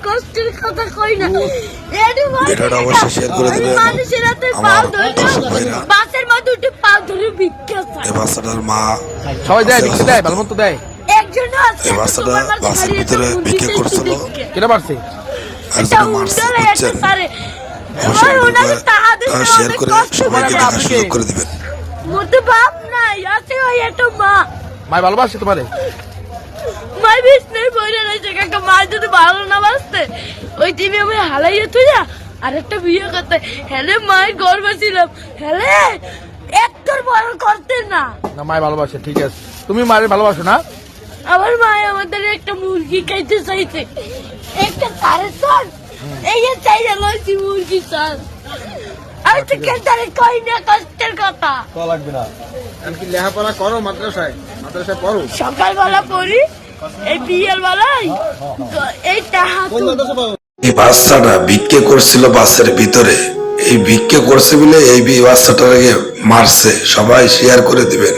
কষ্টের কথা কই না। ভিডিওটা অবশ্যই শেয়ার করে দিবেন। মানুষের হাতে আমার পা ধরে দর্শক ভাইরা, বাসের মধ্যে উঠে পা ধরে ভিক্ষা চায়। এই বাচ্চাটার মা সবাই দেয়, ভিক্ষা দেয়, ভালো মতো দেয়। একজনও আছে এই বাচ্চাটা বাসের ভিতরে ভিক্ষা করছিল, কেটে পারছে। একজনে মারছে, বুঝছেন? অবশ্যই শেয়ার করে সবাইকে দেখার সুযোগ করে দিবেন। মোটে বাপ নাই, আছে ওই একটা মা। মাই ভালোবাসে তোমারে। মাই বিছনায় পড়ে রয়েছে কাকা। মা যদি ভালো না বাসতে ওই টিভি আমি হালাইয়ে তুই যা আরেকটা বিয়ে করতে। হেলে মায়ের গর্ব ছিলাম, হেলে একটর বড় করতে না। না, মাই ভালোবাসে, ঠিক আছে। তুমি মায়ের ভালোবাসো না? আমার মায় আমাদের একটা মুরগি খাইতে চাইছে, একটা তারে চল এই যে চাইলে লইছি মুরগি চল। আমি তো কেন্দ্রে কই না কষ্টের কথা। লাগবে না। কি লেখাপড়া করো মাদ্রাসায়? মাদ্রাসায় পড়ো? সকালবেলা পড়ি, এই বিয়ের বেলায় এই টাহা এই বাচ্চাটা ভিক্ষে করছিল বাসের ভিতরে। এই ভিক্ষে করছে বলে এই বাচ্চাটাকে মারছে। সবাই শেয়ার করে দিবেন।